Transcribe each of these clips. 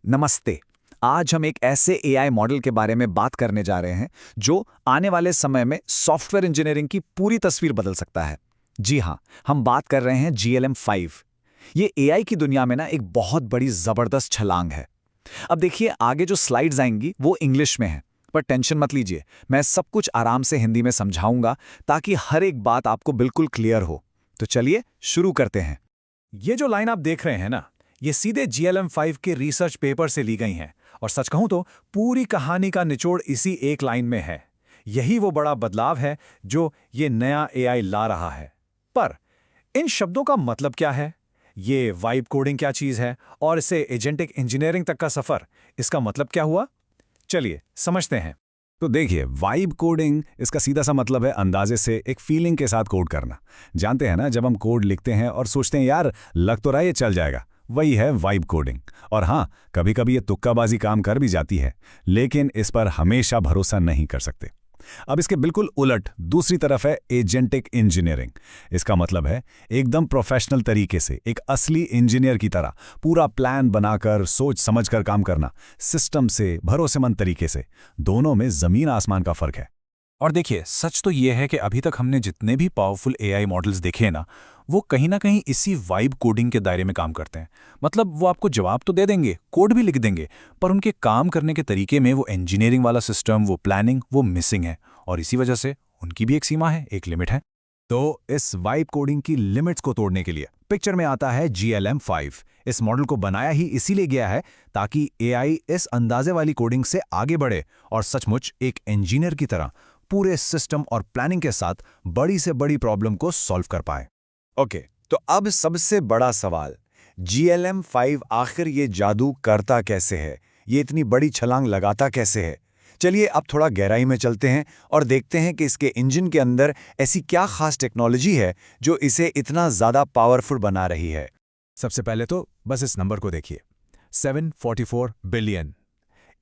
नमस्ते। आज हम एक ऐसे एआई मॉडल के बारे में बात करने जा रहे हैं जो आने वाले समय में सॉफ्टवेयर इंजीनियरिंग की पूरी तस्वीर बदल सकता है। जी हाँ, हम बात कर रहे हैं GLM-5। ये एआई की दुनिया में ना एक बहुत बड़ी जबरदस्त छलांग है। अब देखिए, आगे जो स्लाइड्स आएंगी वो इंग्लिश में हैं, पर टेंशन मत लीजिए, मैं सब कुछ आराम से हिंदी में समझाऊंगा ताकि हर एक बात आपको बिल्कुल क्लियर हो। तो चलिए शुरू करते हैं। ये जो लाइन आप देख रहे हैं ना, ये सीधे GLM-5 के रिसर्च पेपर से ली गई हैं और सच कहूं तो पूरी कहानी का निचोड़ इसी एक लाइन में है। यही वो बड़ा बदलाव है जो ये नया एआई ला रहा है। पर इन शब्दों का मतलब क्या है? ये वाइब कोडिंग क्या चीज है और इससे एजेंटिक इंजीनियरिंग तक का सफर, इसका मतलब क्या हुआ? चलिए समझते हैं। तो देखिए, वाइब कोडिंग इसका सीधा सा मतलब है अंदाजे से एक फीलिंग के साथ कोड करना। जानते हैं ना, जब हम कोड लिखते हैं और सोचते हैं यार लग तो रहा है ये चल जाएगा, वही है वाइब कोडिंग। और हाँ, कभी कभी ये तुक्काबाजी काम कर भी जाती है, लेकिन इस पर हमेशा भरोसा नहीं कर सकते। अब इसके बिल्कुल उलट दूसरी तरफ है एजेंटिक इंजीनियरिंग। इसका मतलब है एकदम प्रोफेशनल तरीके से, एक असली इंजीनियर की तरह पूरा प्लान बनाकर सोच समझकर काम करना, सिस्टम से, भरोसेमंद तरीके से। दोनों में जमीन आसमान का फर्क है। और देखिए, सच तो ये है कि अभी तक हमने जितने भी पावरफुल एआई मॉडल्स देखे हैं ना, वो कहीं ना कहीं इसी वाइब कोडिंग के दायरे में काम करते हैं। मतलब वो आपको जवाब तो दे देंगे, कोड भी लिख देंगे, पर उनके काम करने के तरीके में वो इंजीनियरिंग वाला सिस्टम, वो प्लानिंग, वो मिसिंग है। और इसी वजह से उनकी भी एक सीमा है, एक लिमिट है। तो इस वाइब कोडिंग की लिमिट्स को तोड़ने के लिए पिक्चर में आता है GLM-5। इस मॉडल को बनाया ही इसीलिए गया है ताकि एआई इस अंदाजे वाली कोडिंग से आगे बढ़े और सचमुच एक इंजीनियर की तरह पूरे सिस्टम और प्लानिंग के साथ बड़ी से बड़ी प्रॉब्लम को सॉल्व कर पाए। ओके, तो अब सबसे बड़ा सवाल, GLM-5 आखिर ये जादू करता कैसे है? ये इतनी बड़ी छलांग लगाता कैसे है? चलिए अब थोड़ा गहराई में चलते हैं और देखते हैं कि इसके इंजन के अंदर ऐसी क्या खास टेक्नोलॉजी है जो इसे इतना ज़्यादा पावरफुल बना रही है। सबसे पहले तो बस इस नंबर को देखिए, 744 बिलियन।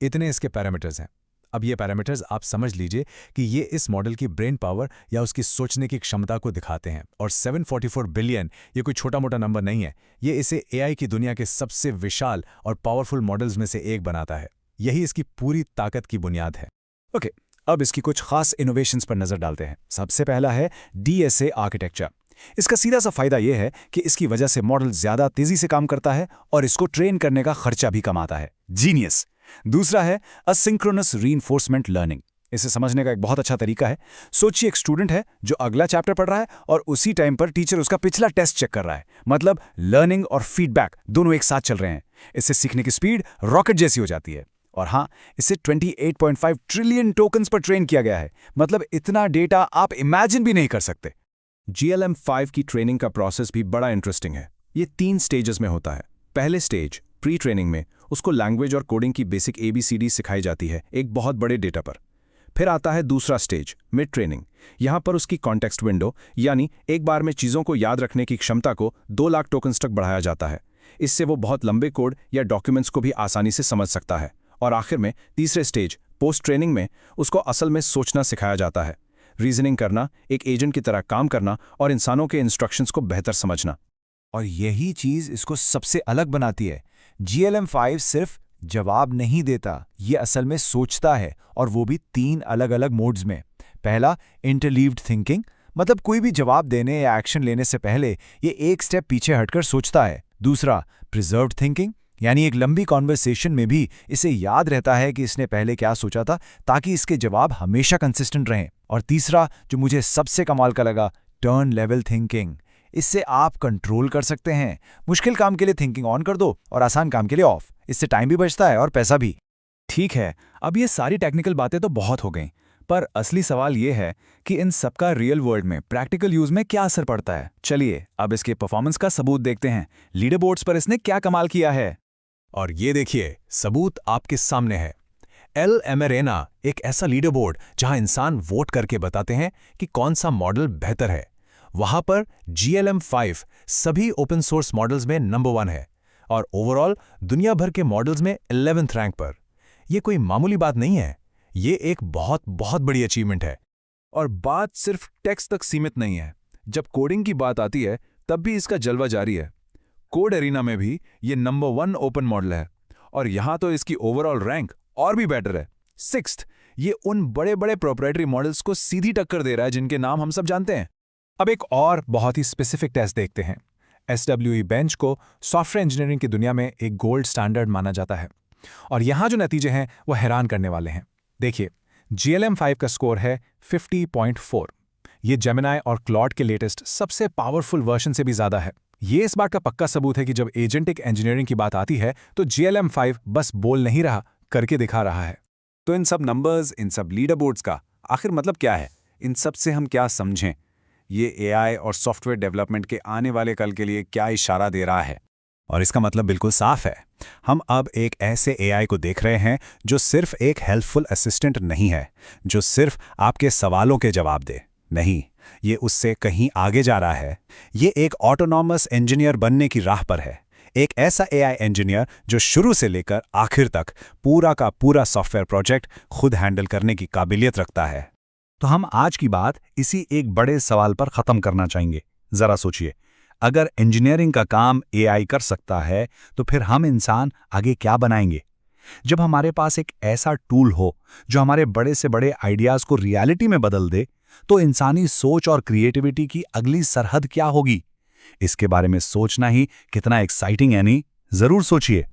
इतने इसके पैरामीटर्स हैं। अब ये पैरामीटर्स आप समझ लीजिए कि ये इस मॉडल की ब्रेन पावर या उसकी सोचने की क्षमता को दिखाते हैं। और 744 बिलियन ये कोई छोटा मोटा नंबर नहीं है, ये इसे एआई की दुनिया के सबसे विशाल और पावरफुल मॉडल्स में से एक बनाता है। यही इसकी पूरी ताकत की बुनियाद है। ओके, अब इसकी कुछ खास इनोवेशंस पर नजर डालते हैं। सबसे पहला है DSA आर्किटेक्चर। इसका सीधा सा फायदा यह है कि इसकी वजह से मॉडल ज्यादा तेजी से काम करता है और इसको ट्रेन करने का खर्चा भी कम आता है। जीनियस। दूसरा है असिंक्रोनस रीइंफोर्समेंट लर्निंग। इसे समझने का एक बहुत अच्छा तरीका है। सोचिए, एक स्टूडेंट है जो अगला चैप्टर पढ़ रहा है और उसी टाइम पर टीचर उसका पिछला टेस्ट चेक कर रहा है। मतलब लर्निंग और फीडबैक दोनों एक साथ चल रहे हैं। इससे सीखने की स्पीड रॉकेट जैसी हो जाती है। और हाँ, इसे 28.5 ट्रिलियन टोकन्स पर ट्रेन किया गया है। मतलब इतना डेटा आप इमेजिन भी नहीं कर सकते। GLM-5 की ट्रेनिंग का प्रोसेस भी बड़ा इंटरेस्टिंग है। ये 3 स्टेजेस में होता है। पहले स्टेज प्री ट्रेनिंग में उसको लैंग्वेज और कोडिंग की बेसिक ABCD सिखाई जाती है एक बहुत बड़े डेटा पर। फिर आता है दूसरा स्टेज मिड ट्रेनिंग। यहाँ पर उसकी कॉन्टेक्स्ट विंडो यानी एक बार में चीज़ों को याद रखने की क्षमता को 2 लाख टोकन्स तक बढ़ाया जाता है। इससे वो बहुत लंबे कोड या डॉक्यूमेंट्स को भी आसानी से समझ सकता है। और आखिर में तीसरे स्टेज पोस्ट ट्रेनिंग में उसको असल में सोचना सिखाया जाता है, रीजनिंग करना, एक एजेंट की तरह काम करना और इंसानों के इंस्ट्रक्शंस को बेहतर समझना। और यही चीज इसको सबसे अलग बनाती है। GLM-5 सिर्फ जवाब नहीं देता, ये असल में सोचता है, और वो भी 3 अलग अलग मोड्स में। पहला, इंटरलीव्ड थिंकिंग, मतलब कोई भी जवाब देने या एक्शन लेने से पहले ये एक स्टेप पीछे हटकर सोचता है। दूसरा, प्रिजर्व्ड थिंकिंग, यानी एक लंबी कॉन्वर्सेशन में भी इसे याद रहता है कि इसने पहले क्या सोचा था, ताकि इसके जवाब हमेशा कंसिस्टेंट रहें। और तीसरा, जो मुझे सबसे कमाल का लगा, टर्न लेवल थिंकिंग। इससे आप कंट्रोल कर सकते हैं। मुश्किल काम के लिए थिंकिंग ऑन कर दो और आसान काम के लिए ऑफ। इससे टाइम भी बचता है और पैसा भी। ठीक है, अब ये सारी टेक्निकल बातें तो बहुत हो गईं, पर असली सवाल ये है कि इन सबका रियल वर्ल्ड में प्रैक्टिकल यूज में क्या असर पड़ता है। चलिए अब इसके परफॉर्मेंस का सबूत देखते हैं। लीडर बोर्ड्स पर इसने क्या कमाल किया है। और ये देखिए, सबूत आपके सामने है। एल एमेरेना एक ऐसा लीडर बोर्ड जहां इंसान वोट करके बताते हैं कि कौन सा मॉडल बेहतर है। वहां पर GLM-5 सभी ओपन सोर्स मॉडल्स में नंबर 1 है और ओवरऑल दुनिया भर के मॉडल्स में 11th रैंक पर। यह कोई मामूली बात नहीं है, ये एक बहुत बहुत बड़ी अचीवमेंट है। और बात सिर्फ टेक्स्ट तक सीमित नहीं है। जब कोडिंग की बात आती है तब भी इसका जलवा जारी है। कोड एरिना में भी ये नंबर 1 ओपन मॉडल है और यहाँ तो इसकी ओवरऑल रैंक और भी बेटर है, 6th। ये उन बड़े बड़े प्रोप्राइटरी मॉडल्स को सीधी टक्कर दे रहा है जिनके नाम हम सब जानते हैं। अब एक और बहुत ही स्पेसिफिक टेस्ट देखते हैं। SWE बेंच को सॉफ्टवेयर इंजीनियरिंग की दुनिया में एक गोल्ड स्टैंडर्ड माना जाता है, और यहाँ जो नतीजे हैं वो हैरान करने वाले हैं। देखिए, GLM-5 का स्कोर है 50.4। ये जेमिनाई और क्लॉड के लेटेस्ट सबसे पावरफुल वर्जन से भी ज़्यादा है। ये इस बात का पक्का सबूत है कि जब एजेंटिक इंजीनियरिंग की बात आती है तो GLM-5 बस बोल नहीं रहा, करके दिखा रहा है। तो इन सब नंबर्स, इन सब लीडर बोर्ड्स का आखिर मतलब क्या है? इन सब से हम क्या समझें? ये AI और सॉफ्टवेयर डेवलपमेंट के आने वाले कल के लिए क्या इशारा दे रहा है? और इसका मतलब बिल्कुल साफ है। हम अब एक ऐसे AI को देख रहे हैं जो सिर्फ एक हेल्पफुल असिस्टेंट नहीं है, जो सिर्फ आपके सवालों के जवाब दे। नहीं, ये उससे कहीं आगे जा रहा है। ये एक ऑटोनॉमस इंजीनियर बनने की राह पर है। एक ऐसा AI इंजीनियर जो शुरू से लेकर आखिर तक पूरा का पूरा सॉफ्टवेयर प्रोजेक्ट खुद हैंडल करने की काबिलियत रखता है। तो हम आज की बात इसी एक बड़े सवाल पर खत्म करना चाहेंगे। जरा सोचिए, अगर इंजीनियरिंग का काम AI कर सकता है तो फिर हम इंसान आगे क्या बनाएंगे? जब हमारे पास एक ऐसा टूल हो जो हमारे बड़े से बड़े आइडियाज को रियलिटी में बदल दे, तो इंसानी सोच और क्रिएटिविटी की अगली सरहद क्या होगी? इसके बारे में सोचना ही कितना एक्साइटिंग है, नहीं? जरूर सोचिए।